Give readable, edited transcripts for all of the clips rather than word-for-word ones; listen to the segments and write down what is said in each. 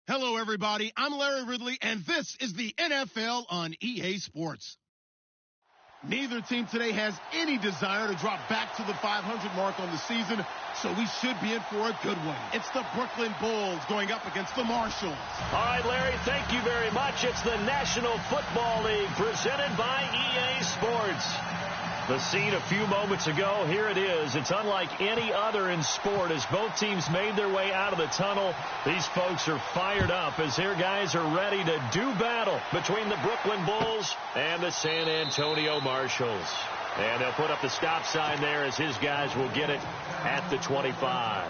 Hello, everybody. I'm Larry Ridley, and this is the NFL on EA Sports. Neither team today has any desire to drop back to the 500 mark on the season, so we should be in for a good one. It's the Brooklyn Bulls going up against the Marshalls. All right, Larry, thank you very much. It's the National Football League presented by EA Sports. The scene a few moments ago, here it is. It's unlike any other in sport as both teams made their way out of the tunnel. These folks are fired up as their guys are ready to do battle between the Brooklyn Bulls and the San Antonio Marshalls. And they'll put up the stop sign there as his guys will get it at the 25.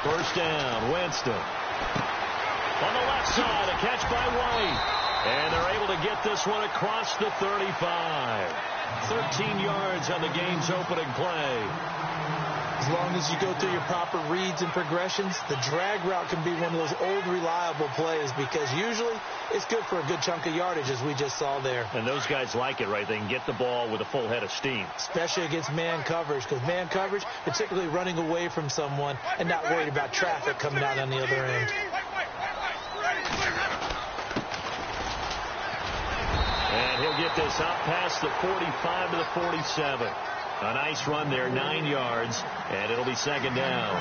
First down, Winston. On the left side, a catch by White. And they're able to get this one across the 35. 13 yards on the game's opening play. As long as you go through your proper reads and progressions, the drag route can be one of those old reliable plays because usually it's good for a good chunk of yardage as we just saw there. And those guys like it, right? They can get the ball with a full head of steam. Especially against man coverage because man coverage, you're typically running away from someone and not worried about traffic coming out on the other end. And he'll get this up past the 45 to the 47. A nice run there, 9 yards, and it'll be second down.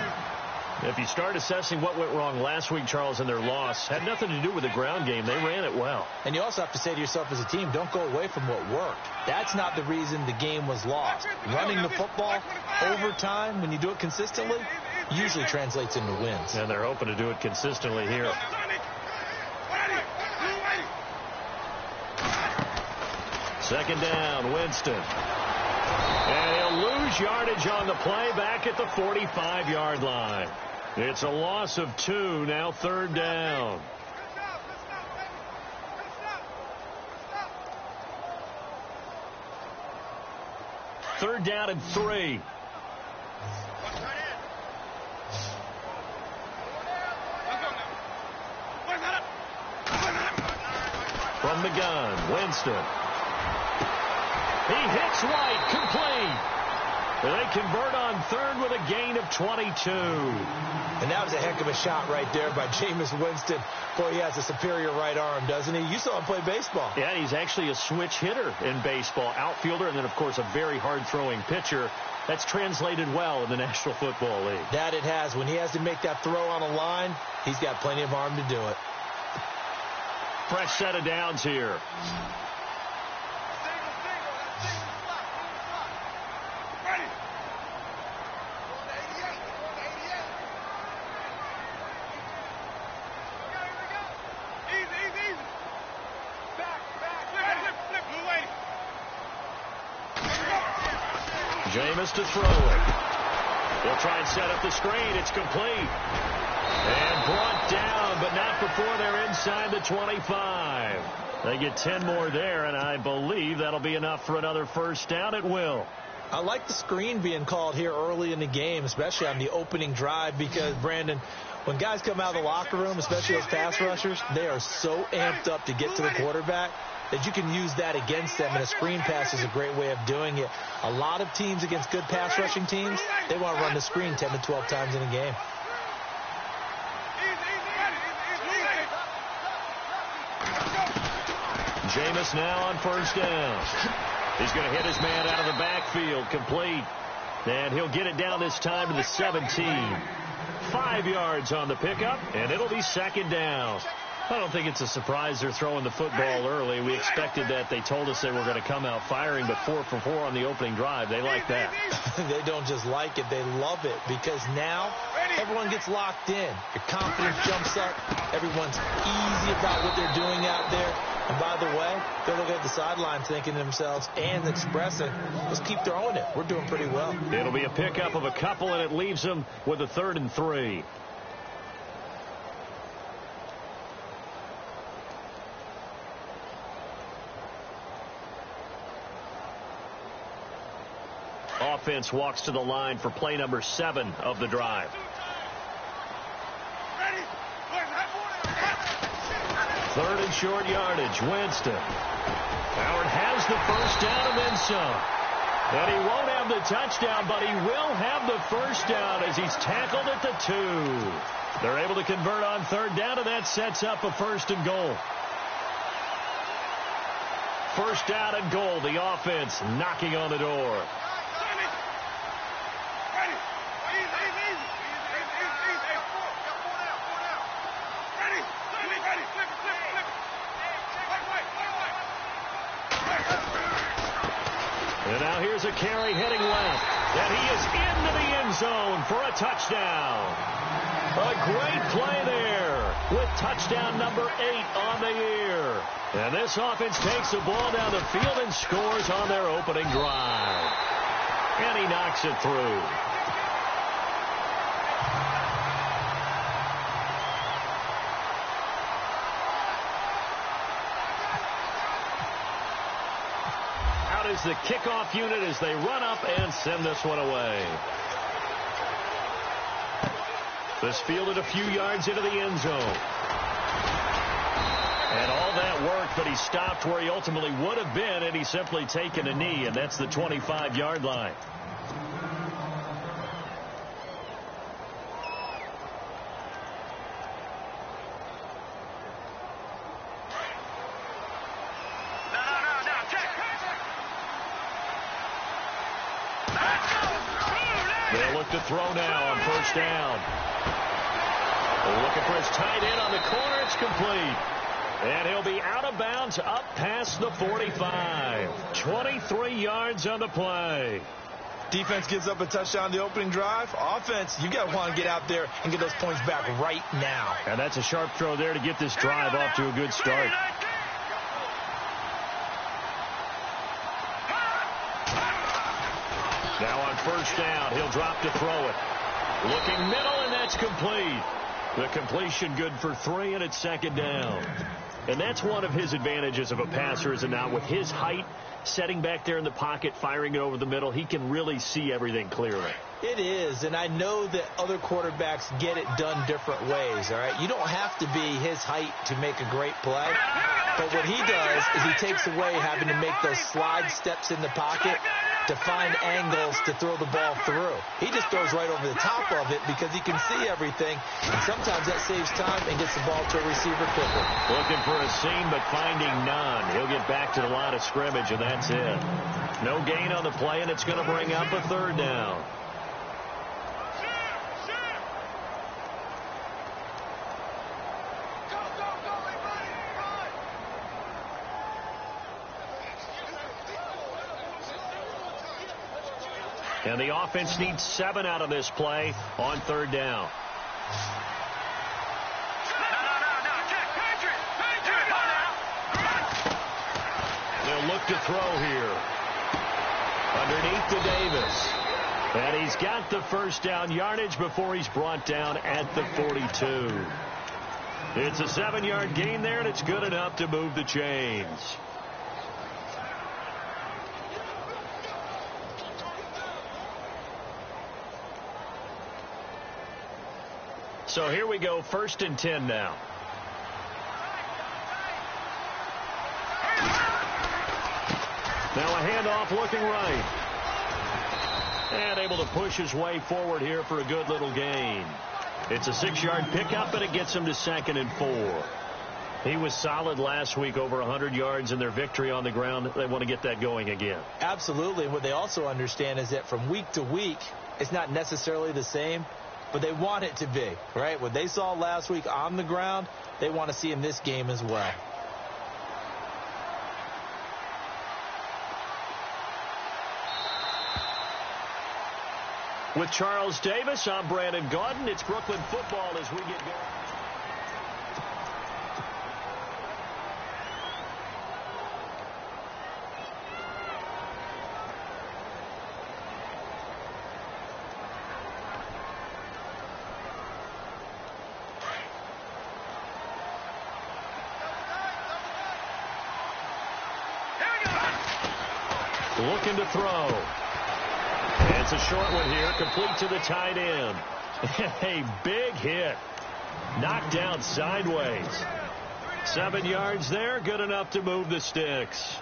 If you start assessing what went wrong last week, Charles, in their loss, had nothing to do with the ground game. They ran it well. And you also have to say to yourself as a team, don't go away from what worked. That's not the reason the game was lost. Running the football over time, when you do it consistently, usually translates into wins. And they're hoping to do it consistently here. Second down, Winston. And he'll lose yardage on the play back at the 45-yard line. It's a loss of 2, now third down. Third down and 3. From the gun, Winston. He hits White, complete. They convert on third with a gain of 22. And that was a heck of a shot right there by Jameis Winston. Boy, he has a superior right arm, doesn't he? You saw him play baseball. Yeah, he's actually a switch hitter in baseball. Outfielder, and then, of course, a very hard-throwing pitcher. That's translated well in the National Football League. That it has. When he has to make that throw on a line, he's got plenty of arm to do it. Fresh set of downs here. Jameis to throw it. They'll try and set up the screen. It's complete. And brought down, but not before they're inside the 25. They get 10 more there, and I believe that'll be enough for another first down at will. I like the screen being called here early in the game, especially on the opening drive, because, Brandon, when guys come out of the locker room, especially those pass rushers, they are so amped up to get to the quarterback that you can use that against them, and a screen pass is a great way of doing it. A lot of teams against good pass rushing teams, they want to run the screen 10 to 12 times in a game. Jameis now on first down. He's going to hit his man out of the backfield, complete. And he'll get it down this time to the 17. 5 yards on the pickup, and it'll be second down. I don't think it's a surprise they're throwing the football early. We expected that. They told us they were going to come out firing, but 4 for 4 on the opening drive. They like that. They don't just like it, they love it, because now everyone gets locked in. Your confidence jumps up. Everyone's easy about what they're doing out there. And by the way, they're looking at the sidelines thinking to themselves and expressing, let's keep throwing it. We're doing pretty well. It'll be a pickup of a couple, and it leaves them with a 3rd and 3. Offense walks to the line for play number 7 of the drive. Third and short yardage, Winston. Howard has the first down and then some. And he won't have the touchdown, but he will have the first down as he's tackled at the 2. They're able to convert on third down, and that sets up a 1st and goal. First down and goal, the offense knocking on the door. And now here's a carry heading left. And he is into the end zone for a touchdown. A great play there with touchdown number 8 on the year. And this offense takes the ball down the field and scores on their opening drive. And he knocks it through. Is the kickoff unit as they run up and send this one away. This fielded a few yards into the end zone. And all that worked, but he stopped where he ultimately would have been, and he's simply taken a knee, and that's the 25-yard line. to throw now on first down. Looking for his tight end on the corner. It's complete. And he'll be out of bounds up past the 45. 23 yards on the play. Defense gives up a touchdown on the opening drive. Offense, you got to want to get out there and get those points back right now. And that's a sharp throw there to get this drive off to a good start. Now on first down, he'll drop to throw it. Looking middle, and that's complete. The completion good for 3, and it's second down. And that's one of his advantages of a passer, is it not? With his height, setting back there in the pocket, firing it over the middle, he can really see everything clearly. It is, and I know that other quarterbacks get it done different ways, all right? You don't have to be his height to make a great play. But what he does is he takes away having to make those slide steps in the pocket to find angles to throw the ball through. He just throws right over the top of it because he can see everything, and sometimes that saves time and gets the ball to a receiver quicker. Looking for a seam, but finding none. He'll get back to the line of scrimmage, and that's it. No gain on the play, and it's going to bring up a third down. And the offense needs 7 out of this play on third down. They'll look to throw here. Underneath to Davis. And he's got the first down yardage before he's brought down at the 42. It's a 7-yard gain there, and it's good enough to move the chains. So here we go, 1st and 10 now. Now a handoff looking right. And able to push his way forward here for a good little gain. It's a 6-yard pickup, and it gets him to 2nd and 4. He was solid last week, over 100 yards in their victory on the ground. They want to get that going again. Absolutely. What they also understand is that from week to week, it's not necessarily the same, but they want it to be, right? What they saw last week on the ground, they want to see in this game as well. With Charles Davis, I'm Brandon Gaudin. It's Brooklyn football as we get going. Looking to throw. It's a short one here, complete to the tight end. A big hit. Knocked down sideways. 7 yards there, good enough to move the sticks.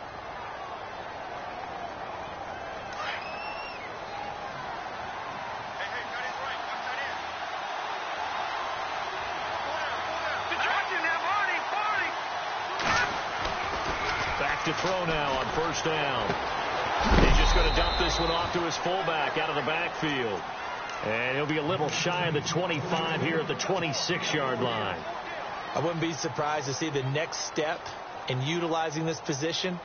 Back to throw now on first down. He's just going to dump this one off to his fullback out of the backfield. And he'll be a little shy of the 25 here at the 26-yard line. I wouldn't be surprised to see the next step in utilizing this position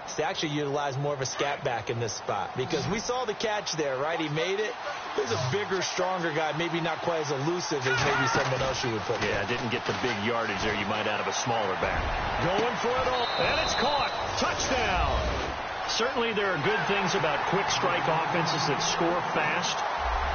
is to actually utilize more of a scat back in this spot. Because we saw the catch there, right? He made it. There's a bigger, stronger guy, maybe not quite as elusive as maybe someone else you would put there. Yeah, didn't get the big yardage there you might out of a smaller back. Going for it all. And it's caught. Touchdown. Certainly there are good things about quick strike offenses that score fast,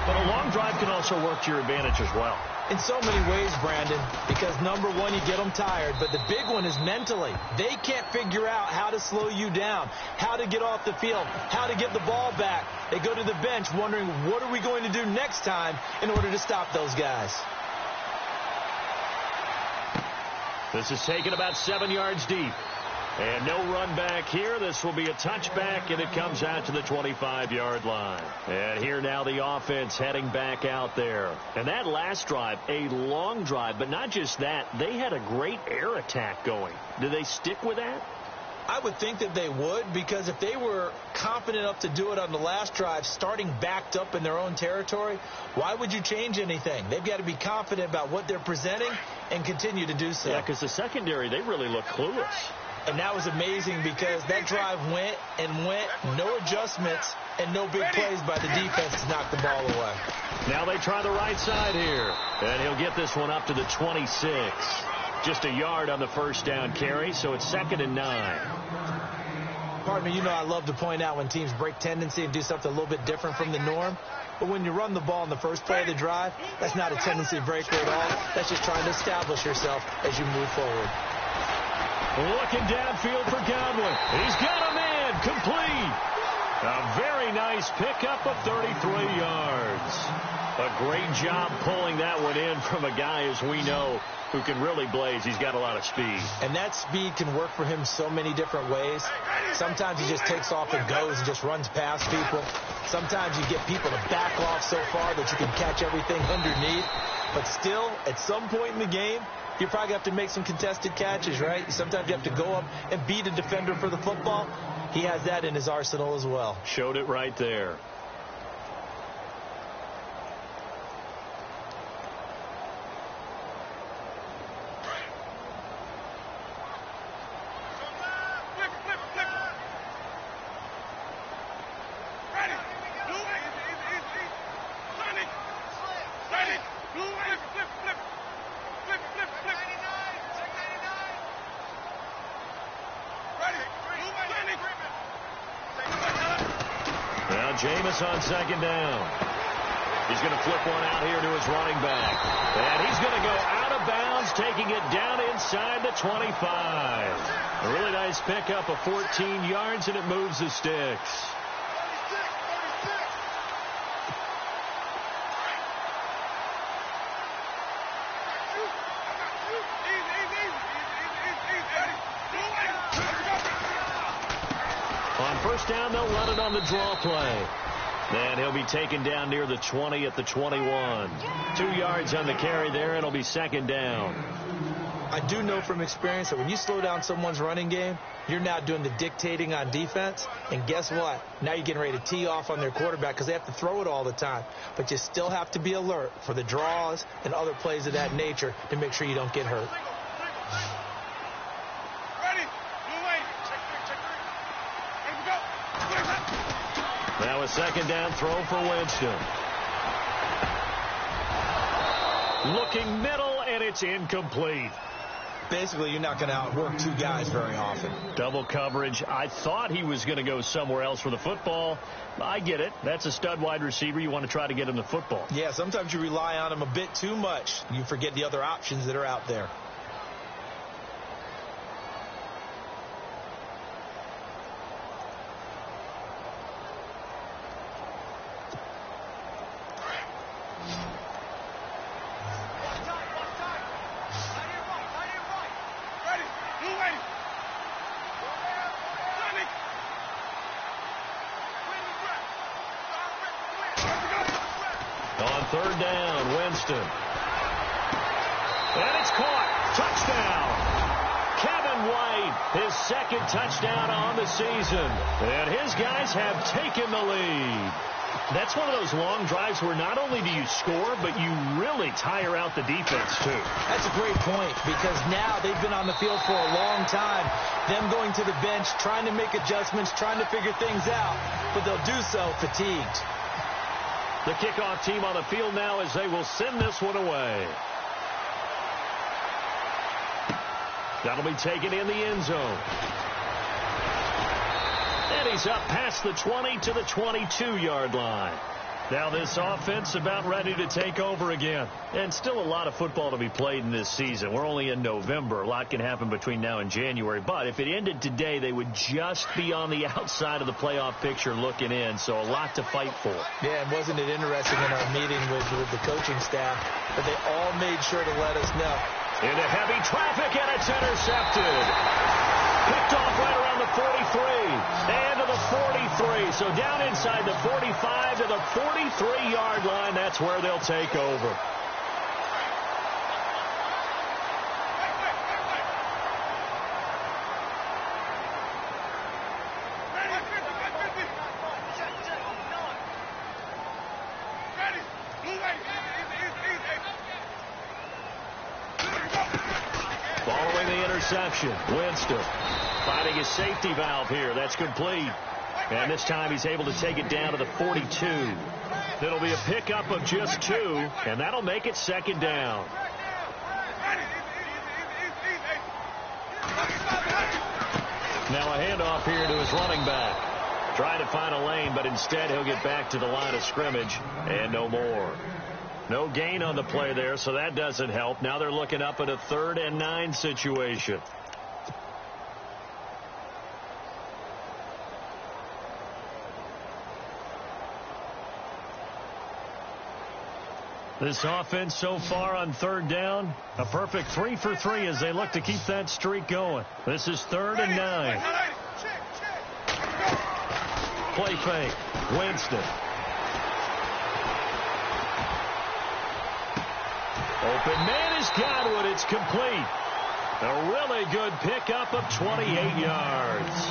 but a long drive can also work to your advantage as well. In so many ways, Brandon, because number one, you get them tired, but the big one is mentally. They can't figure out how to slow you down, how to get off the field, how to get the ball back. They go to the bench wondering, what are we going to do next time in order to stop those guys? This is taken about 7 yards deep. And no run back here. This will be a touchback, and it comes out to the 25-yard line. And here now the offense heading back out there. And that last drive, a long drive, but not just that. They had a great air attack going. Do they stick with that? I I would think that they would, because if they were confident enough to do it on the last drive, starting backed up in their own territory, why would you change anything? They've got to be confident about what they're presenting and continue to do so. Yeah, because the secondary, they really look clueless. And that was amazing because that drive went and went, no adjustments, and no big plays by the defense to knock the ball away. Now they try the right side here, and he'll get this one up to the 26. Just a yard on the first down carry, so it's 2nd and 9. Pardon me, you know I love to point out when teams break tendency and do something a little bit different from the norm. But when you run the ball in the first play of the drive, that's not a tendency breaker at all. That's just trying to establish yourself as you move forward. Looking downfield for Godwin. He's got a man complete. A very nice pickup of 33 yards. A great job pulling that one in from a guy, as we know, who can really blaze. He's got a lot of speed. And that speed can work for him so many different ways. Sometimes he just takes off and goes and just runs past people. Sometimes you get people to back off so far that you can catch everything underneath. But still, at some point in the game, you probably have to make some contested catches, right? Sometimes you have to go up and beat a defender for the football. He has that in his arsenal as well. Showed it right there. Jameis on 2nd down. He's going to flip one out here to his running back. And he's going to go out of bounds, taking it down inside the 25. A really nice pickup of 14 yards, and it moves the sticks. On first down, they'll run it on the draw play. And he'll be taken down near the 20 at the 21. 2 yards on the carry there, and it'll be 2nd down. I do know from experience that when you slow down someone's running game, you're now doing the dictating on defense. And guess what? Now you're getting ready to tee off on their quarterback because they have to throw it all the time. But you still have to be alert for the draws and other plays of that nature to make sure you don't get hurt. Now a 2nd down throw for Winston. Looking middle, and it's incomplete. Basically, you're not going to outwork 2 guys very often. Double coverage. I thought he was going to go somewhere else for the football. I get it. That's a stud wide receiver. You want to try to get him the football. Yeah, sometimes you rely on him a bit too much. You forget the other options that are out there. On 3rd down, Winston. And it's caught. Touchdown. Kevin White, his 2nd touchdown on the season. And his guys have taken the lead. That's one of those long drives where not only do you score, but you really tire out the defense, too. That's a great point, because now they've been on the field for a long time. Them going to the bench, trying to make adjustments, trying to figure things out, but they'll do so fatigued. The kickoff team on the field now as they will send this one away. That'll be taken in the end zone. And he's up past the 20 to the 22-yard line. Now this offense about ready to take over again. And still a lot of football to be played in this season. We're only in November. A lot can happen between now and January. But if it ended today, they would just be on the outside of the playoff picture looking in. So a lot to fight for. Yeah, and wasn't it interesting in our meeting with the coaching staff that they all made sure to let us know. Into heavy traffic, and it's intercepted. Picked off right around the 43 and to the 43. So down inside the 45 to the 43-yard line. That's where they'll take over. reception. Winston finding his safety valve here. That's complete. And this time he's able to take it down to the 42. It'll be a pickup of just 2, and that'll make it second down. Now a handoff here to his running back. Trying to find a lane, but instead he'll get back to the line of scrimmage and no more. No gain on the play there, so that doesn't help. Now they're looking up at a 3rd and 9 situation. This offense so far on 3rd down, a perfect 3 for 3 as they look to keep that streak going. This is 3rd and 9. Play fake. Winston. Open man is Godwin. It's complete. A really good pickup of 28 yards.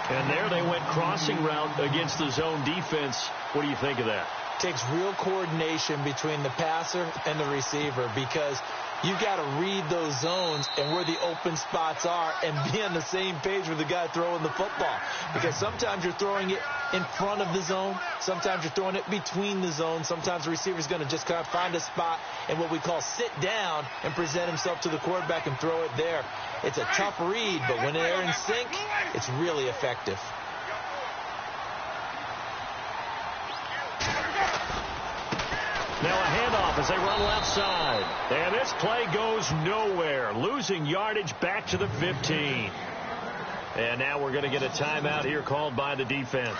And there they went crossing route against the zone defense. What do you think of that? Takes real coordination between the passer and the receiver because you've got to read those zones and where the open spots are and be on the same page with the guy throwing the football. Because sometimes you're throwing it in front of the zone. Sometimes you're throwing it between the zones. Sometimes the receiver's going to just kind of find a spot and what we call sit down and present himself to the quarterback and throw it there. It's a tough read, but when they're in sync, it's really effective. Now a handoff as they run left side. And this play goes nowhere. Losing yardage back to the 15. And now we're going to get a timeout here called by the defense.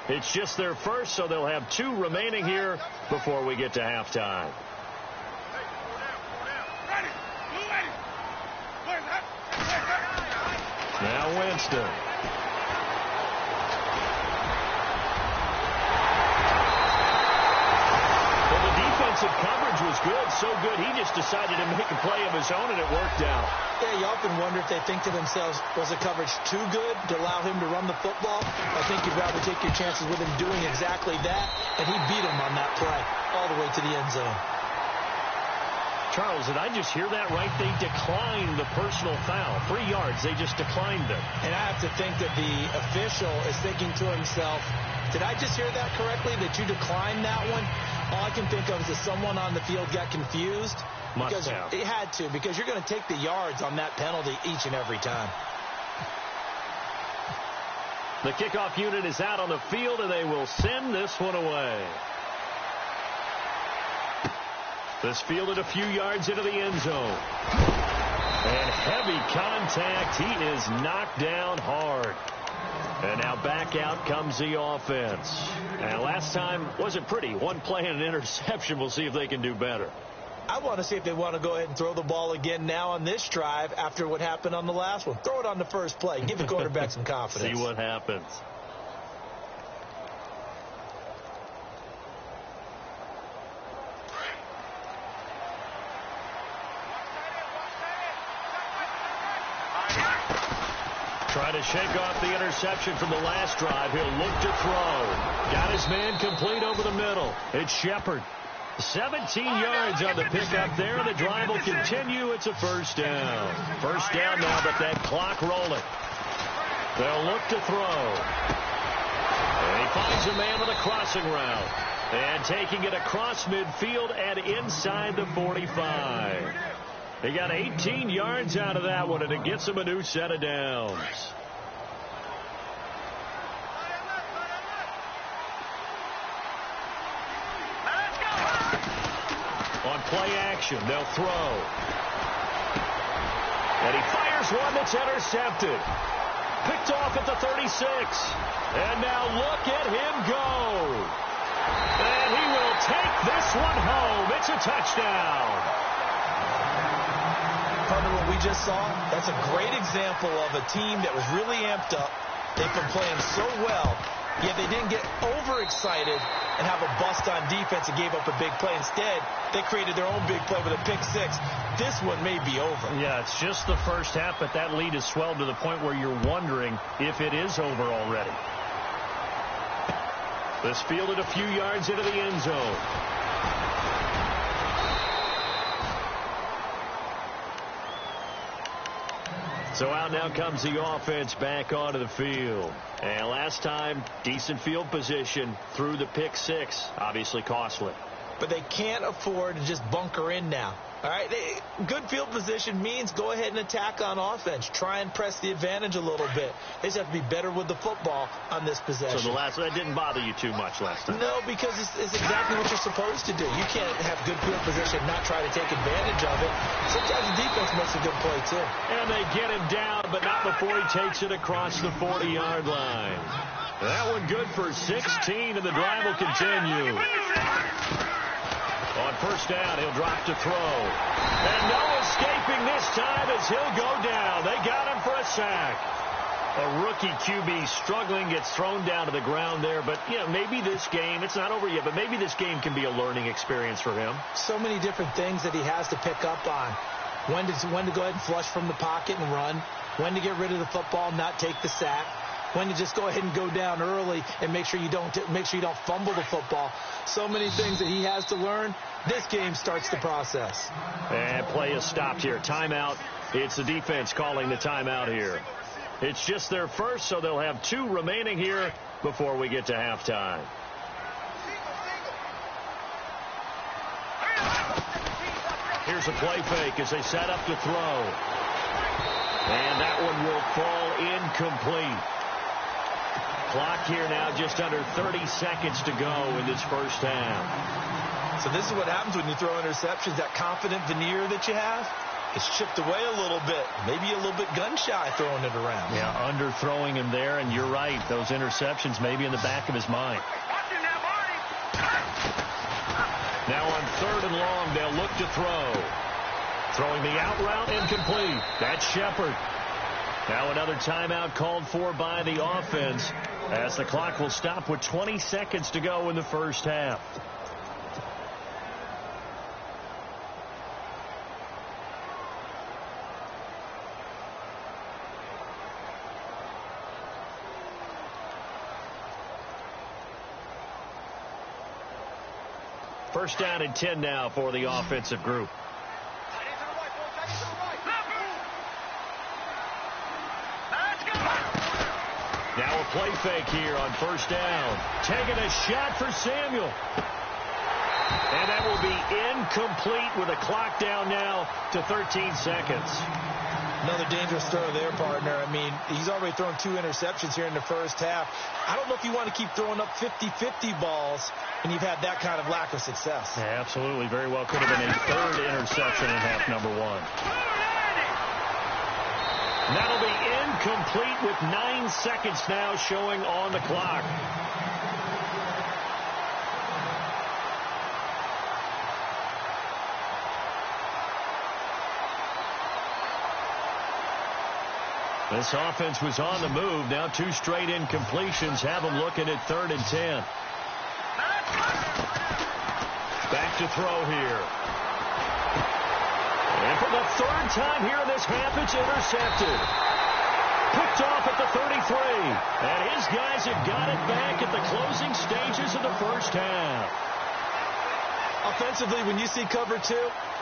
It's just their first, so they'll have 2 remaining here before we get to halftime. Now Winston. Defensive coverage was good, so good he just decided to make a play of his own, and it worked out. Yeah, you often wonder if they think to themselves, was the coverage too good to allow him to run the football? I think you'd rather take your chances with him doing exactly that, and he beat him on that play all the way to the end zone. Charles, did I just hear that right? They declined the personal foul. 3 yards, they just declined them. And I have to think that the official is thinking to himself, did I just hear that correctly, that you declined that one? All I can think of is that someone on the field got confused. Must have. It had to, because you're going to take the yards on that penalty each and every time. The kickoff unit is out on the field, and they will send this one away. This fielded a few yards into the end zone. And heavy contact. He is knocked down hard. And now back out comes the offense. And last time wasn't pretty. 1 play and an interception. We'll see if they can do better. I want to see if they want to go ahead and throw the ball again now on this drive after what happened on the last one. Throw it on the first play. Give the quarterback some confidence. See what happens. Trying to shake off the interception from the last drive. He'll look to throw. Got his man complete over the middle. It's Shepard. 17 yards on the pickup there. The drive will continue. It's a first down. First down now, but that clock rolling. They'll look to throw. And he finds a man with a crossing route. And taking it across midfield and inside the 45. He got 18 yards out of that one, and it gets him a new set of downs. On play action, they'll throw. And he fires one that's intercepted. Picked off at the 36. And now look at him go. And he will take this one home. It's a touchdown. Partner, what we just saw, that's a great example of a team that was really amped up. They've been playing so well, yet they didn't get overexcited and have a bust on defense and gave up a big play. Instead, they created their own big play with a pick six. This one may be over. Yeah, it's just the first half, but that lead has swelled to the point where you're wondering if it is over already. This fielded a few yards into the end zone. So out now comes the offense back onto the field. And last time, decent field position through the pick six. Obviously costly. But they can't afford to just bunker in now. All right, good field position means go ahead and attack on offense. Try and press the advantage a little bit. They just have to be better with the football on this possession. So that didn't bother you too much last time? No, because it's exactly what you're supposed to do. You can't have good field position and not try to take advantage of it. Sometimes the defense makes a good play, too. And they get him down, but not before he takes it across the 40-yard line. That one good for 16, and the drive will continue. On first down, he'll drop to throw. And no escaping this time as he'll go down. They got him for a sack. A rookie QB struggling, gets thrown down to the ground there. But, maybe this game, it's not over yet, but maybe this game can be a learning experience for him. So many different things that he has to pick up on. When to go ahead and flush from the pocket and run. When to get rid of the football, not take the sack. When to just go ahead and go down early and make sure you don't fumble the football. So many things that he has to learn. This game starts the process. And play is stopped here. Timeout. It's the defense calling the timeout here. It's just their first, so they'll have 2 remaining here before we get to halftime. Here's a play fake as they set up to throw. And that one will fall incomplete. Clock here now just under 30 seconds to go in this first half. So this is what happens when you throw interceptions. That confident veneer that you have, it's chipped away a little bit. Maybe a little bit gun-shy throwing it around. Yeah, underthrowing him there, and you're right. Those interceptions may be in the back of his mind. Now on 3rd and long, they'll look to throw. Throwing the out route, incomplete. That's Shepard. Now another timeout called for by the offense as the clock will stop with 20 seconds to go in the first half. First down and 10 now for the offensive group. Now a play fake here on first down. Taking a shot for Samuel. And that will be incomplete with a clock down now to 13 seconds. Another dangerous throw there, partner. I mean, he's already thrown 2 interceptions here in the first half. I don't know if you want to keep throwing up 50-50 balls when you've had that kind of lack of success. Yeah, absolutely. Very well could have been a 3rd interception in half number 1. That'll be incomplete with 9 seconds now showing on the clock. This offense was on the move. Now 2 straight incompletions have them looking at 3rd and 10. Back to throw here. And for the 3rd time here in this half, it's intercepted. Picked off at the 33. And his guys have got it back at the closing stages of the first half. Offensively, when you see cover 2,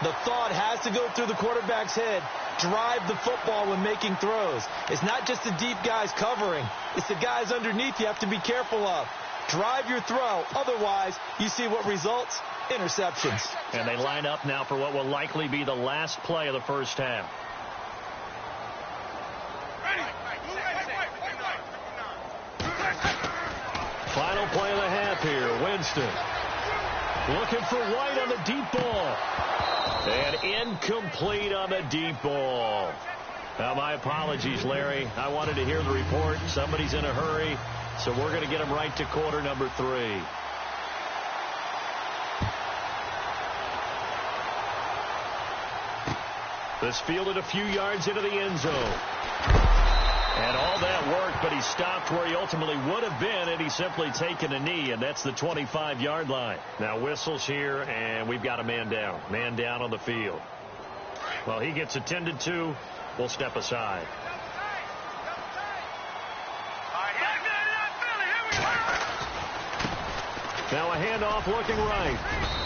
the thought has to go through the quarterback's head. Drive the football when making throws. It's not just the deep guys covering. It's the guys underneath you have to be careful of. Drive your throw. Otherwise, you see what results? Interceptions. And they line up now for what will likely be the last play of the first half. Final play of the half here. Winston looking for White on the deep ball. And incomplete on the deep ball. Now, my apologies, Larry. I wanted to hear the report. Somebody's in a hurry, so we're going to get him right to quarter number 3. This fielded a few yards into the end zone. And all that worked, but he stopped where he ultimately would have been had he simply taken a knee, and that's the 25-yard line. Now whistles here, and we've got a man down. Man down on the field. Well, he gets attended to. We'll step aside. Now a handoff looking right.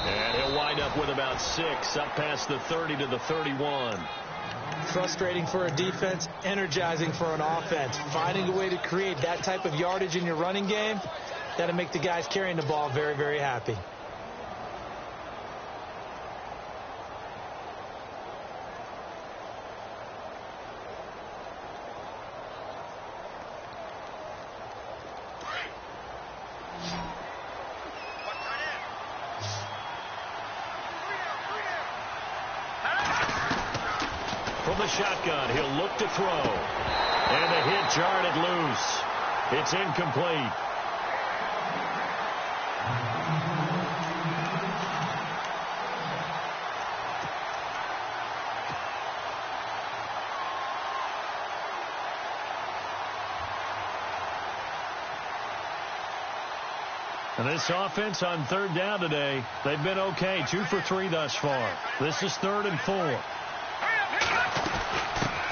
And he'll wind up with about 6 up past the 30 to the 31. Frustrating for a defense, energizing for an offense. Finding a way to create that type of yardage in your running game, that'll make the guys carrying the ball very, very happy. From the shotgun, he'll look to throw. And the hit jarred it loose. It's incomplete. And this offense on third down today, they've been okay. 2 for 3 thus far. This is 3rd and 4.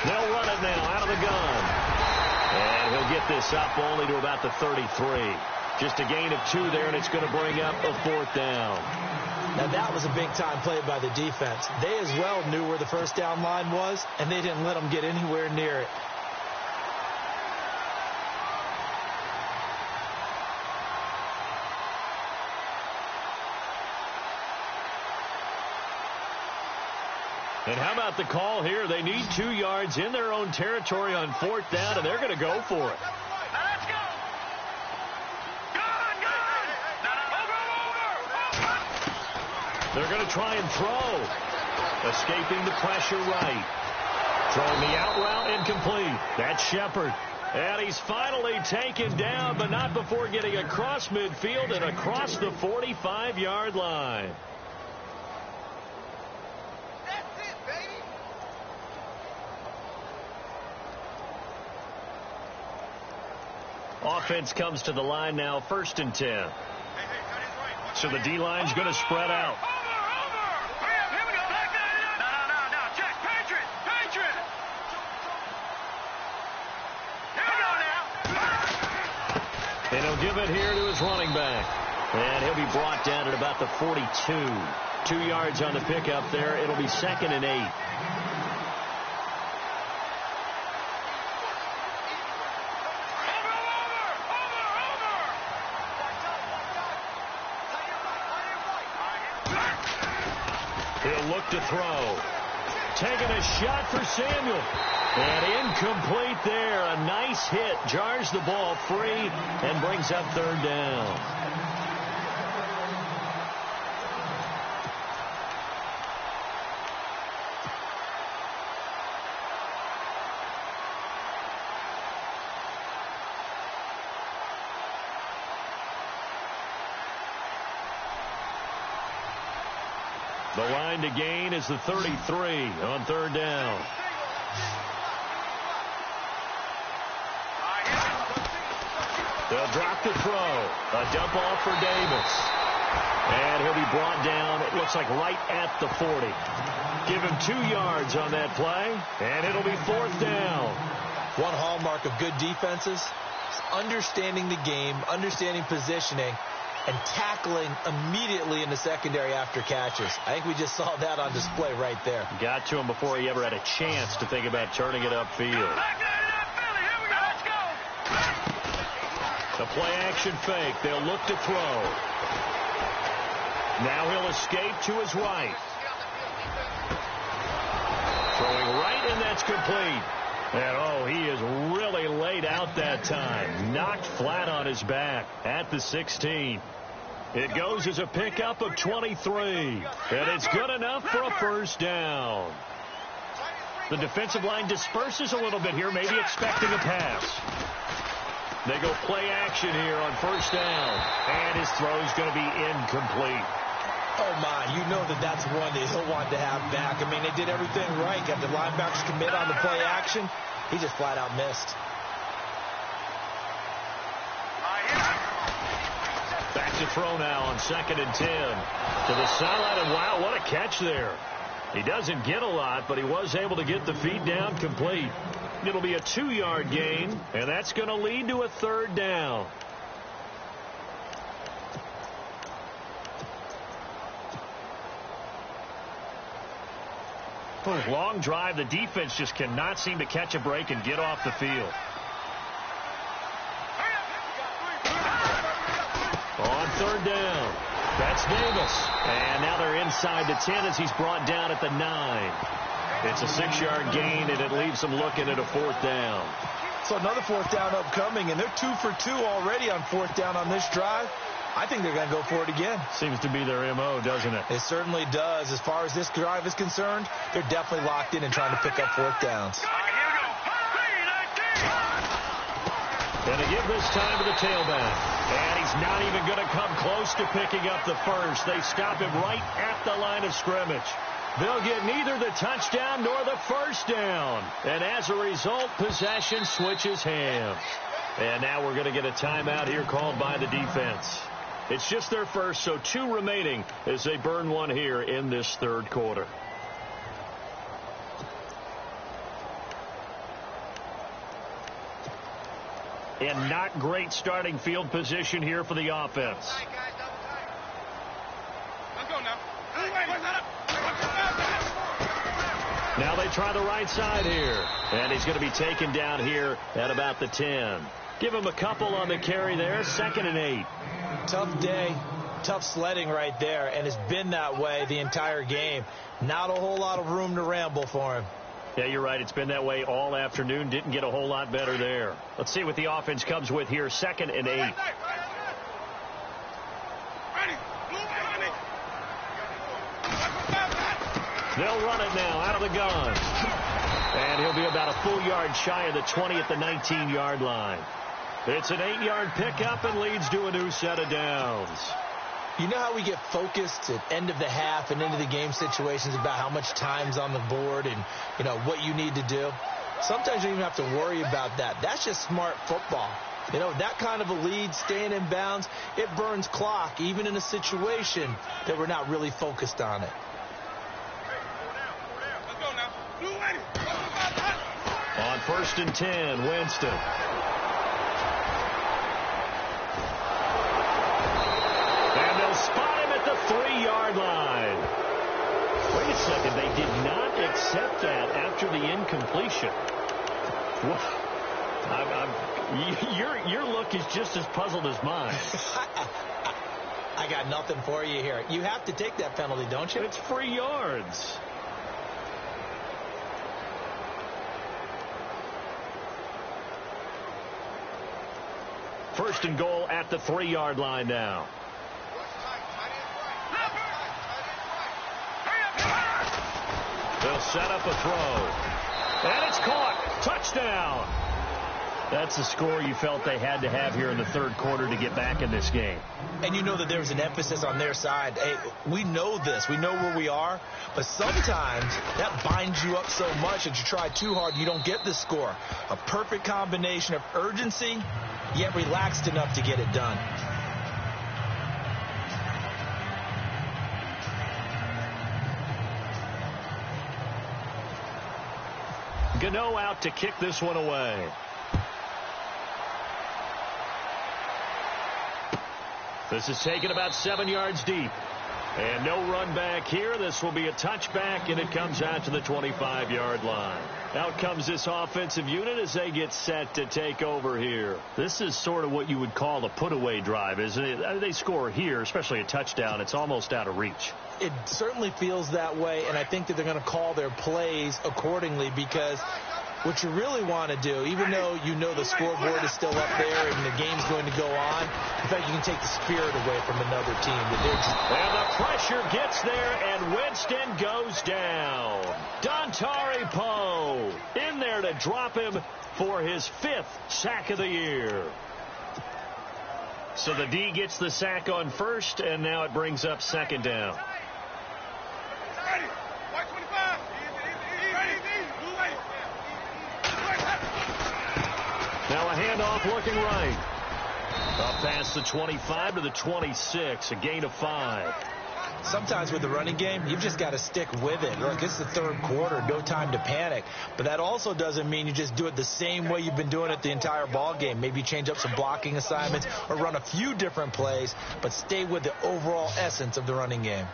They'll run it now out of the gun. And he'll get this up only to about the 33. Just a gain of 2 there, and it's going to bring up a 4th down. Now, that was a big-time play by the defense. They as well knew where the first down line was, and they didn't let them get anywhere near it. And how about the call here? They need 2 yards in their own territory on 4th down, and they're going to go for it. Let's go. They're going to try and throw. Escaping the pressure right. Throwing the out route incomplete. That's Shepard. And he's finally taken down, but not before getting across midfield and across the 45-yard line. Offense comes to the line now, 1st and 10. So the D-line's going to spread out. And he'll give it here to his running back. And he'll be brought down at about the 42. 2 yards on the pickup there. It'll be 2nd and 8. He'll look to throw. Taking a shot for Samuel. And incomplete there. A nice hit. Jars the ball free and brings up 3rd down. The line to gain is the 33 on 3rd down. They'll drop the throw. A dump off for Davis. And he'll be brought down, it looks like right at the 40. Give him 2 yards on that play, and it'll be 4th down. One hallmark of good defenses is understanding the game, understanding positioning, and tackling immediately in the secondary after catches. I think we just saw that on display right there. Got to him before he ever had a chance to think about turning it upfield. The play action fake. They'll look to throw. Now he'll escape to his right. Throwing right, and that's complete. And, oh, he is really laid out that time. Knocked flat on his back at the 16. It goes as a pickup of 23. And it's good enough for a 1st down. The defensive line disperses a little bit here, maybe expecting a pass. They go play action here on 1st down. And his throw's going to be incomplete. Oh, my, you know that's one that he'll want to have back. I mean, they did everything right. Got the linebackers commit on the play action. He just flat out missed. Back to throw now on 2nd and 10. To the sideline, and wow, what a catch there. He doesn't get a lot, but he was able to get the feet down complete. It'll be a 2-yard gain, and that's going to lead to a 3rd down. Long drive. The defense just cannot seem to catch a break and get off the field. On third down, that's Davis. And now they're inside the 10 as he's brought down at the 9. It's a 6-yard gain, and it leaves them looking at a fourth down. So another fourth down upcoming, and they're 2 for 2 already on fourth down on this drive. I think they're going to go for it again. Seems to be their M.O., doesn't it? It certainly does. As far as this drive is concerned, they're definitely locked in and trying to pick up fourth downs. And they give this time to the tailback. And he's not even going to come close to picking up the first. They stop him right at the line of scrimmage. They'll get neither the touchdown nor the first down. And as a result, possession switches hands. And now we're going to get a timeout here called by the defense. It's just their first, so 2 remaining as they burn one here in this third quarter. And not great starting field position here for the offense. Now they try the right side here. And he's going to be taken down here at about the 10. Give him a couple on the carry there. 2nd and 8. Tough day, tough sledding right there, and it's been that way the entire game. Not a whole lot of room to ramble for him. Yeah, you're right. It's been that way all afternoon. Didn't get a whole lot better there. Let's see what the offense comes with here. 2nd and 8. They'll run it now out of the gun. And he'll be about a full yard shy of the 20 at the 19-yard line. It's an 8-yard pickup and leads to a new set of downs. You know how we get focused at end of the half and into the game situations about how much time's on the board and, you know, what you need to do? Sometimes you don't even have to worry about that. That's just smart football. You know, that kind of a lead, staying in bounds, it burns clock, even in a situation that we're not really focused on it. On 1st and 10, Winston. And they'll spot him at the 3-yard line. Wait a second, they did not accept that after the incompletion. Your look is just as puzzled as mine. I got nothing for you here. You have to take that penalty, don't you? It's free yards. First and goal at the 3-yard line now. They'll set up a throw. And it's caught. Touchdown. That's the score you felt they had to have here in the third quarter to get back in this game. And you know that there's an emphasis on their side. Hey, we know this. We know where we are. But sometimes that binds you up so much that you try too hard, you don't get the score. A perfect combination of urgency, yet relaxed enough to get it done. Gano out to kick this one away. This is taken about 7 yards deep. And no run back here. This will be a touchback, and it comes out to the 25-yard line. Out comes this offensive unit as they get set to take over here. This is sort of what you would call a put-away drive, isn't it? They score here, especially a touchdown. It's almost out of reach. It certainly feels that way, and I think that they're going to call their plays accordingly because what you really want to do, even though you know the scoreboard is still up there and the game's going to go on, in fact, you can take the spirit away from another team. And the pressure gets there, and Winston goes down. Dontari Poe in there to drop him for his 5th sack of the year. So the D gets the sack on first, and now it brings up 2nd down. Now a handoff looking right. Up past the 25 to the 26, a gain of 5. Sometimes with the running game, you've just got to stick with it. Look, it's the third quarter, no time to panic. But that also doesn't mean you just do it the same way you've been doing it the entire ball game. Maybe change up some blocking assignments or run a few different plays, but stay with the overall essence of the running game.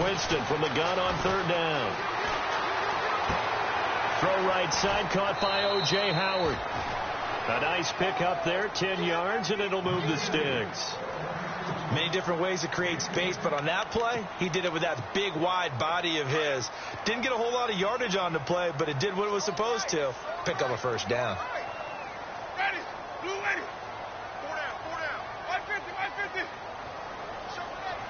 Winston from the gun on third down. Throw right side, caught by O.J. Howard. A nice pick up there, 10 yards, and it'll move the sticks. Many different ways to create space, but on that play, he did it with that big, wide body of his. Didn't get a whole lot of yardage on the play, but it did what it was supposed to. Pick up a first down. Ready. Blue ready. 4 down. 150. 150. Show me that.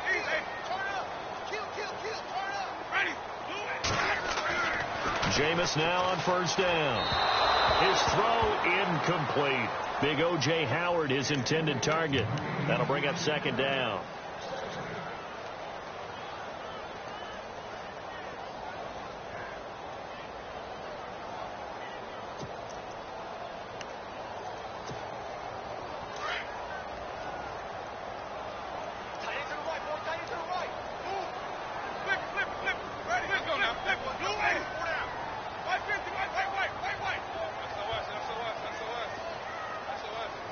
Easy. Turn up. Kill. Turn up. Ready. Blue ready. Jameis now on first down. His throw incomplete. Big O.J. Howard, his intended target. That'll bring up second down.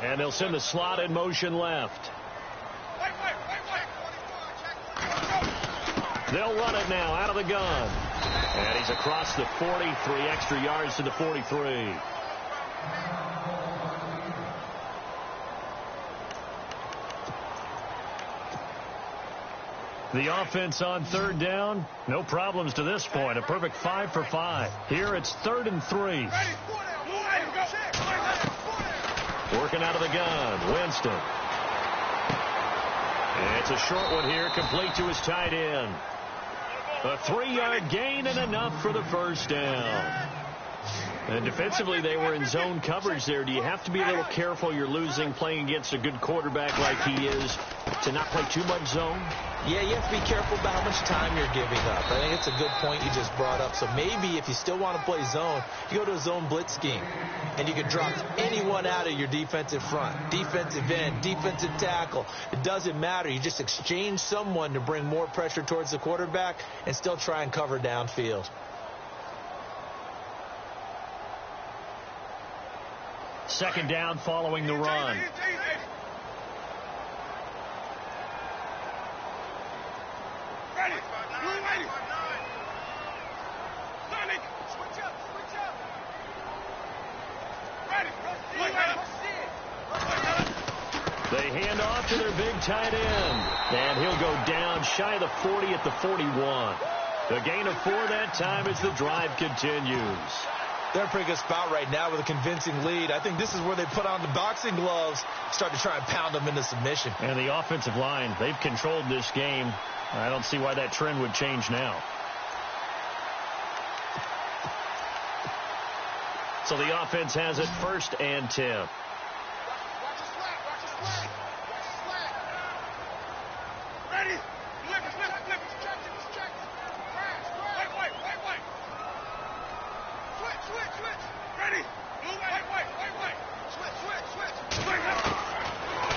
And they'll send the slot in motion left. They'll run it now out of the gun. And he's across the 40, 3 extra yards to the 43. The offense on third down, no problems to this point. A perfect 5 for 5. Here it's 3rd and 3. Working out of the gun, Winston. And it's a short one here, complete to his tight end. A 3-yard gain and enough for the first down. And defensively, they were in zone coverage there. Do you have to be a little careful? You're losing, playing against a good quarterback like he is, to not play too much zone? Yeah, you have to be careful about how much time you're giving up. I think it's a good point you just brought up. So maybe if you still want to play zone, you go to a zone blitz scheme. And you can drop anyone out of your defensive front. Defensive end, defensive tackle. It doesn't matter. You just exchange someone to bring more pressure towards the quarterback and still try and cover downfield. Second down following the run. They hand off to their big tight end. And he'll go down shy of the 40 at the 41. The gain of 4 that time as the drive continues. They're in a pretty good spot right now with a convincing lead. I think this is where they put on the boxing gloves, start to try and pound them into submission. And the offensive line, they've controlled this game. I don't see why that trend would change now. So the offense has it 1st and 10.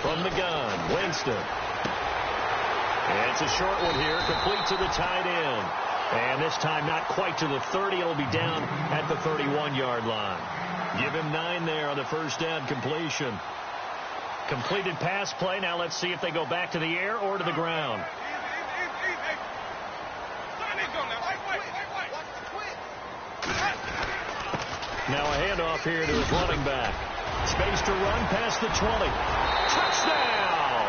From the gun, Winston. And it's a short one here, complete to the tight end. And this time not quite to the 30. It'll be down at the 31-yard line. Give him 9 there on the first down completion. Completed pass play. Now let's see if they go back to the air or to the ground. Now a handoff here to his running back. Space to run past the 20. Touchdown!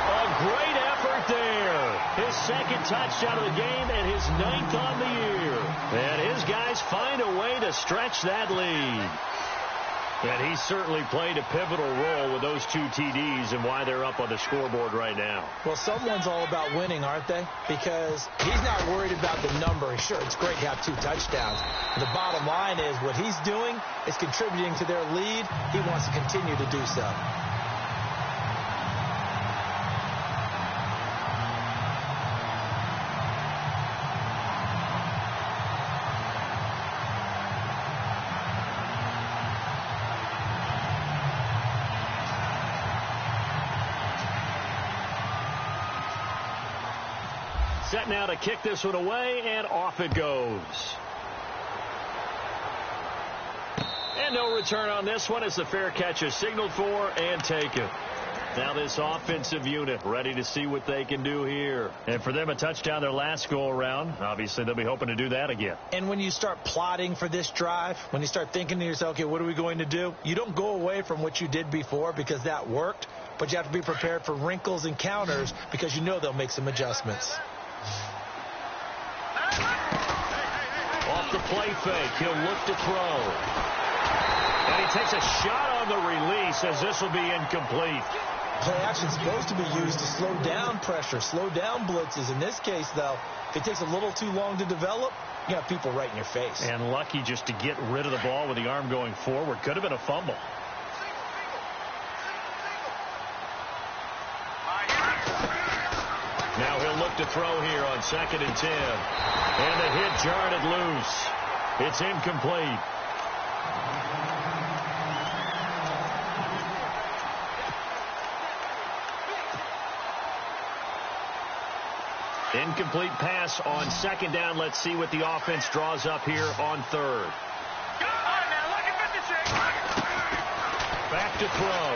A great effort there. His 2nd touchdown of the game and his 9th on the year. And his guys find a way to stretch that lead. And he certainly played a pivotal role with those 2 TDs and why they're up on the scoreboard right now. Well, someone's all about winning, aren't they? Because he's not worried about the number. Sure, it's great to have 2 touchdowns. The bottom line is what he's doing is contributing to their lead. He wants to continue to do so. Set now to kick this one away, and off it goes. And no return on this one as the fair catch is signaled for and taken. Now this offensive unit ready to see what they can do here. And for them, a touchdown their last go-around. Obviously, they'll be hoping to do that again. And when you start plotting for this drive, when you start thinking to yourself, okay, what are we going to do? You don't go away from what you did before because that worked, but you have to be prepared for wrinkles and counters because you know they'll make some adjustments. Off the play fake, he'll look to throw. And he takes a shot on the release as this will be incomplete. Play action is supposed to be used to slow down pressure, slow down blitzes. In this case, though, if it takes a little too long to develop, you have people right in your face. And lucky just to get rid of the ball with the arm going forward. Could have been a fumble. Now he'll look to throw here on 2nd and 10. And the hit jarred it loose. It's incomplete. Incomplete pass on 2nd down. Let's see what the offense draws up here on 3rd. Back to throw.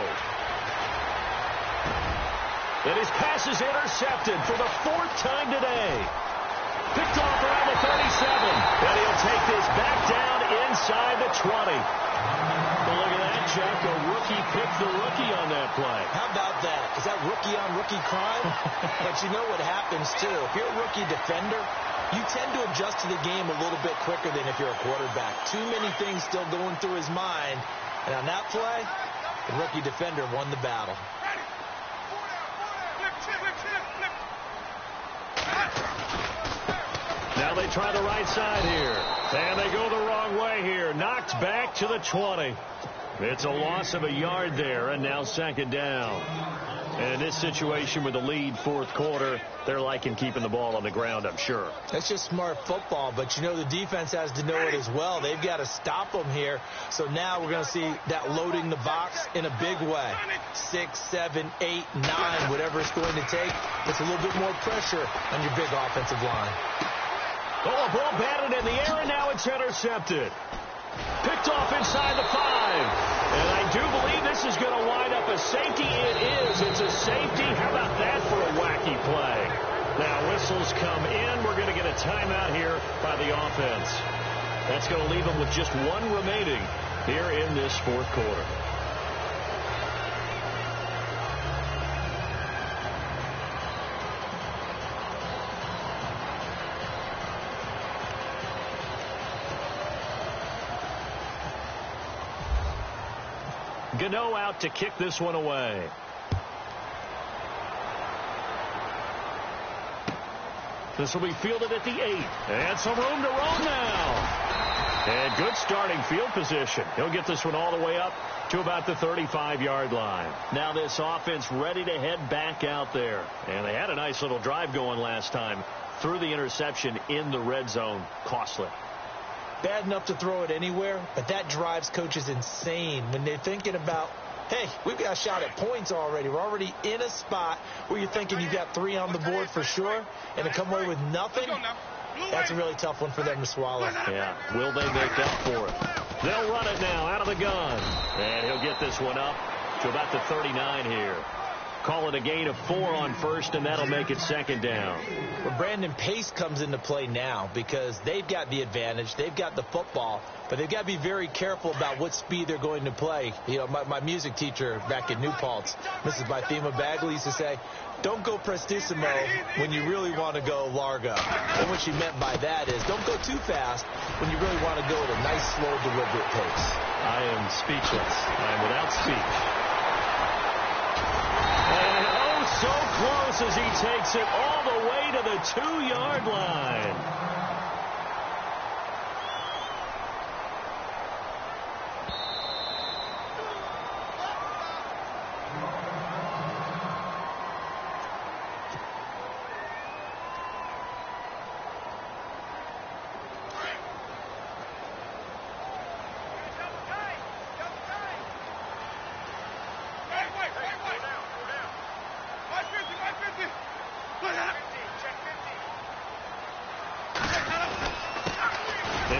And his pass is intercepted for the 4th time today. Picked off around the 37. And he'll take this back down inside the 20. Well, look at that, Chuck. A rookie picked the rookie on that play. How about that? Is that rookie-on-rookie crime? But you know what happens, too. If you're a rookie defender, you tend to adjust to the game a little bit quicker than if you're a quarterback. Too many things still going through his mind. And on that play, the rookie defender won the battle. Now they try the right side here. And they go the wrong way here. Knocked back to the 20. It's a loss of a yard there, and now 2nd down. And in this situation with the lead 4th quarter, they're liking keeping the ball on the ground, I'm sure. That's just smart football, but you know the defense has to know it as well. They've got to stop them here. So now we're going to see that loading the box in a big way. 6, 7, 8, 9, whatever it's going to take. Puts a little bit more pressure on your big offensive line. Oh, a ball batted in the air, and now it's intercepted. Picked off inside the 5. And I do believe this is going to wind up a safety. It is. It's a safety. How about that for a wacky play? Now whistles come in. We're going to get a timeout here by the offense. That's going to leave them with just 1 remaining here in this 4th quarter. Gano out to kick this one away. This will be fielded at the 8. And some room to roam now. And good starting field position. He'll get this one all the way up to about the 35-yard line. Now this offense ready to head back out there. And they had a nice little drive going last time. Threw the interception in the red zone. Costly. Bad enough to throw it anywhere, but that drives coaches insane when they're thinking about, hey, we've got a shot at points already. We're already in a spot where you're thinking you've got 3 on the board for sure, and to come away with nothing, that's a really tough one for them to swallow. Yeah, will they make up for it? They'll run it now out of the gun, and he'll get this one up to about the 39 here. Call it a gain of 4 on 1st, and that'll make it 2nd down. But Brandon, pace comes into play now because they've got the advantage. They've got the football, but they've got to be very careful about what speed they're going to play. You know, my music teacher back in New Paltz, Mrs. Bythema Bagley, used to say, don't go prestissimo when you really want to go largo. And what she meant by that is don't go too fast when you really want to go at a nice, slow, deliberate pace. I am speechless. I am without speech. And oh, so close as he takes it all the way to the 2-yard line.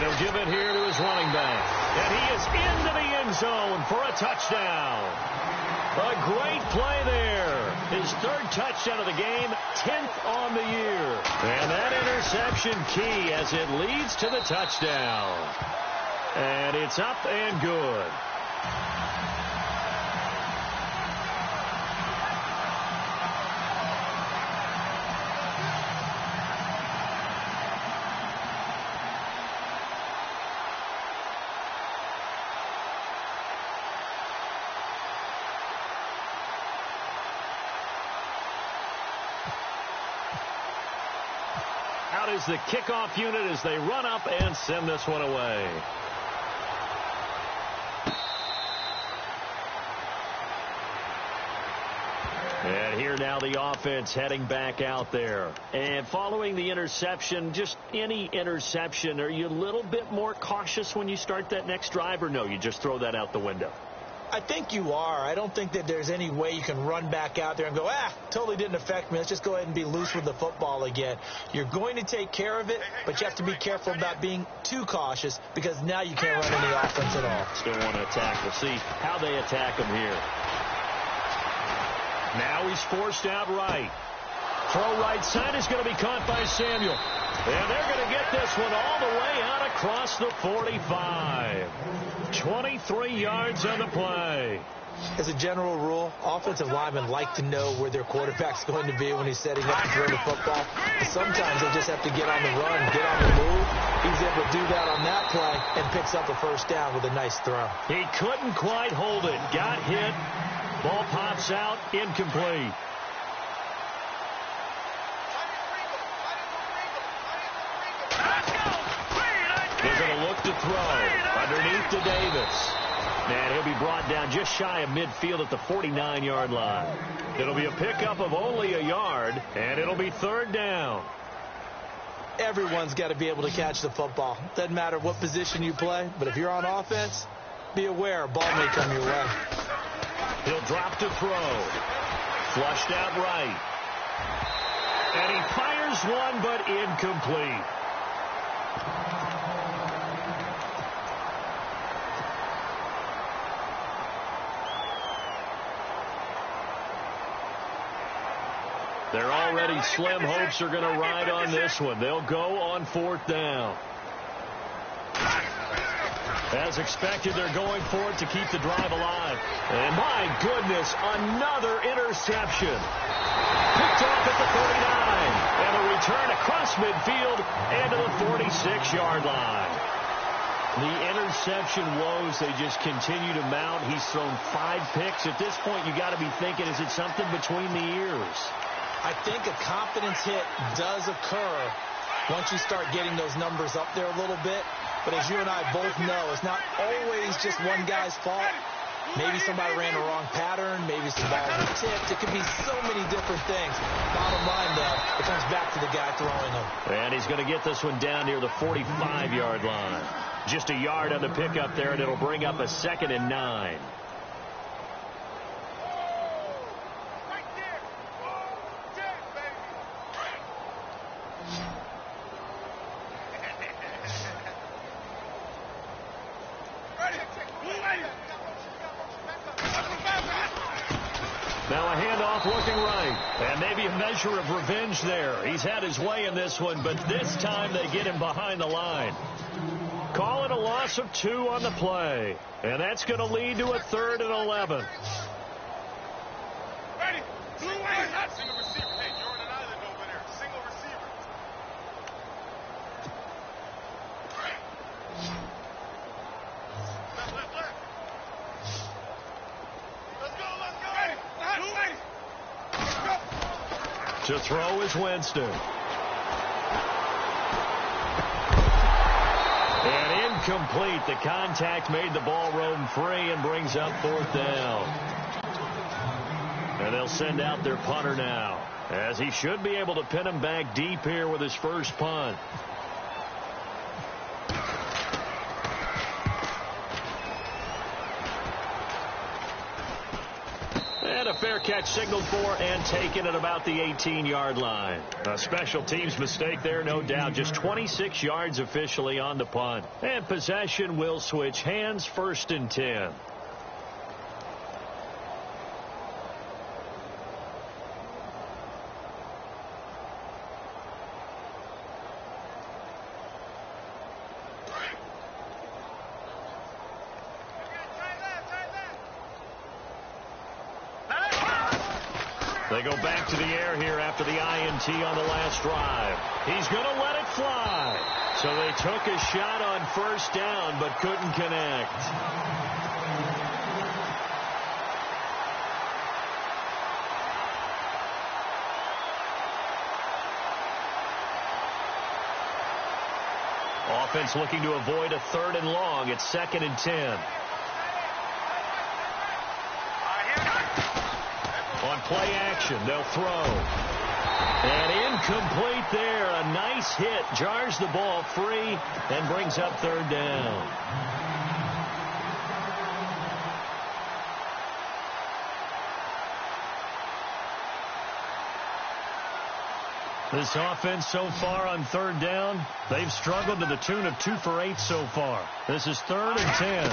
They'll give it here to his running back. And he is into the end zone for a touchdown. A great play there. His third touchdown of the game, 10th on the year. And that interception key as it leads to the touchdown. And it's up and good. Out is the kickoff unit as they run up and send this one away. And here now the offense heading back out there. And following the interception, just any interception, are you a little bit more cautious when you start that next drive, or no, you just throw that out the window? I think you are. I don't think that there's any way you can run back out there and go, totally didn't affect me. Let's just go ahead and be loose with the football again. You're going to take care of it, but you have to be careful about being too cautious because now you can't run any offense at all. Still want to attack. We'll see how they attack him here. Now he's forced out right. Throw right side is going to be caught by Samuel. And they're going to get this one all the way out across the 45. 23 yards on the play. As a general rule, offensive linemen like to know where their quarterback's going to be when he's setting up to throw the football. Sometimes they just have to get on the run, get on the move. He's able to do that on that play and picks up a first down with a nice throw. He couldn't quite hold it. Got hit. Ball pops out. Incomplete. They're going to look to throw underneath to Davis. And he'll be brought down just shy of midfield at the 49-yard line. It'll be a pickup of only a yard, and it'll be third down. Everyone's got to be able to catch the football. Doesn't matter what position you play, but if you're on offense, be aware a ball may come your way. He'll drop to throw. Flushed out right. And he fires one, but incomplete. They're already slim hopes are going to ride on this one. They'll go on fourth down. As expected, they're going for it to keep the drive alive. And my goodness, another interception. Picked off at the 49. And a return across midfield and to the 46-yard line. The interception woes, they just continue to mount. He's thrown 5 picks. At this point, you got to be thinking, is it something between the ears? I think a confidence hit does occur once you start getting those numbers up there a little bit. But as you and I both know, it's not always just one guy's fault. Maybe somebody ran the wrong pattern. Maybe some balls were tipped. It could be so many different things. Bottom line, though, it comes back to the guy throwing them. And he's going to get this one down near the 45-yard line. Just a yard on the pickup there, and it'll bring up a 2nd and 9. Now a handoff looking right. And maybe a measure of revenge there. He's had his way in this one, but this time they get him behind the line. Call it a loss of 2 on the play. And that's going to lead to a 3rd and 11. Ready? Blue way. Single receiver. Hey, you're on an island over there. Single receiver. Left. Let's go. Ready. Blue way. Let's go. To throw is Winston. And incomplete. The contact made the ball roam free and brings up 4th down. And they'll send out their punter now, as he should be able to pin him back deep here with his first punt. And a fair catch signaled for and taken at about the 18-yard line. A special teams mistake there, no doubt. Just 26 yards officially on the punt. And possession will switch hands, 1st and 10. They go back to the air here after the INT on the last drive. He's going to let it fly. So they took a shot on first down but couldn't connect. Offense looking to avoid a 3rd and long. It's 2nd and 10. On play action, they'll throw. And incomplete there. A nice hit. Jars the ball free and brings up 3rd down. This offense so far on 3rd down, they've struggled to the tune of 2 for 8 so far. This is 3rd and 10.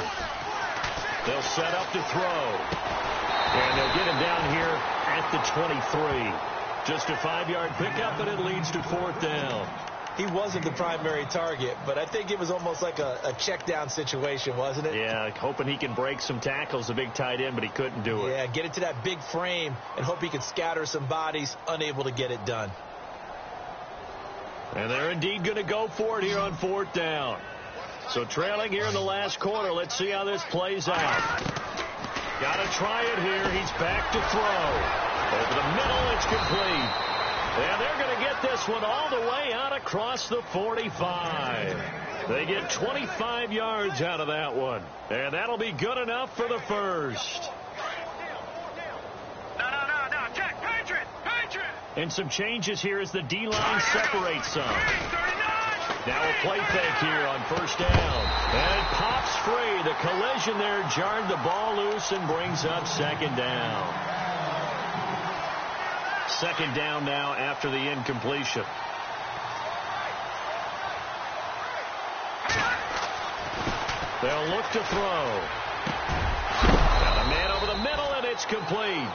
They'll set up to throw. And they'll get him down here at the 23. Just a 5-yard pickup, and it leads to 4th down. He wasn't the primary target, but I think it was almost like a check down situation, wasn't it? Yeah, hoping he can break some tackles, a big tight end, but he couldn't do it. Yeah, get it to that big frame and hope he can scatter some bodies, unable to get it done. And they're indeed going to go for it here on 4th down. So trailing here in the last quarter, let's see how this plays out. Got to try it here. He's back to throw. Over the middle, it's complete. And they're going to get this one all the way out across the 45. They get 25 yards out of that one. And that'll be good enough for the first. No. Check. Patriot. And some changes here as the D-line separates some. Now a play fake here on first down. And it pops free. The collision there jarred the ball loose and brings up 2nd down. 2nd down now after the incompletion. They'll look to throw. Got a man over the middle, and it's complete.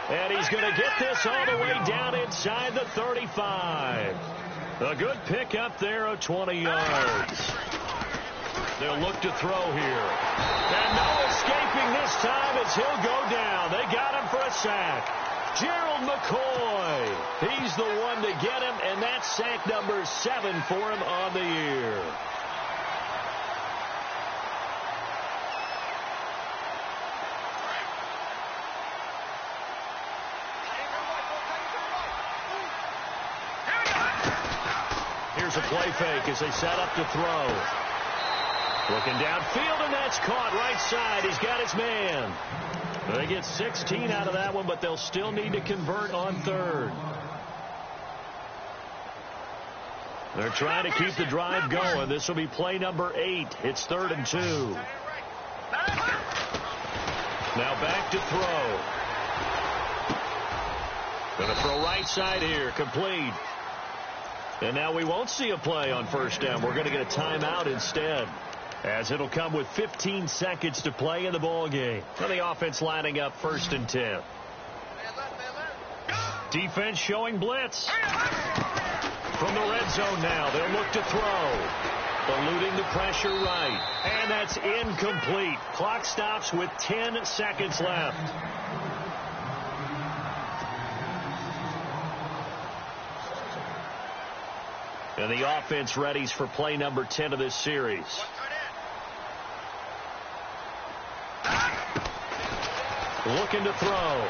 And he's going to get this all the way down inside the 35. A good pickup there of 20 yards. They'll look to throw here. And no escaping this time as he'll go down. They got him for a sack. Gerald McCoy. He's the one to get him, and that's sack number 7 for him on the year. Here's a play fake as they set up to throw. Looking downfield, and that's caught right side. He's got his man. They get 16 out of that one, but they'll still need to convert on 3rd. They're trying to keep the drive going. This will be play number 8. It's 3rd and 2. Now back to throw. Going to throw right side here. Complete. And now we won't see a play on first down. We're going to get a timeout instead, as it'll come with 15 seconds to play in the ball game. And the offense lining up 1st and 10. Defense showing blitz. From the red zone now, they'll look to throw. Eluding the pressure right. And that's incomplete. Clock stops with 10 seconds left. And the offense readies for play number 10 of this series. Looking to throw.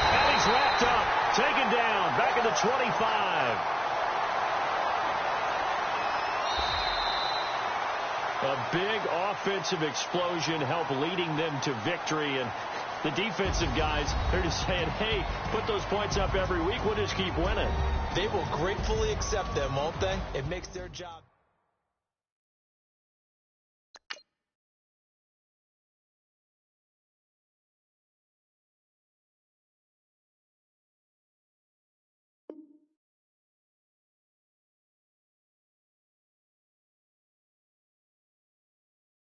And he's wrapped up. Taken down. Back at the 25. A big offensive explosion helped leading them to victory. And the defensive guys, they're just saying, hey, put those points up every week. We'll just keep winning. They will gratefully accept them, won't they? It makes their job.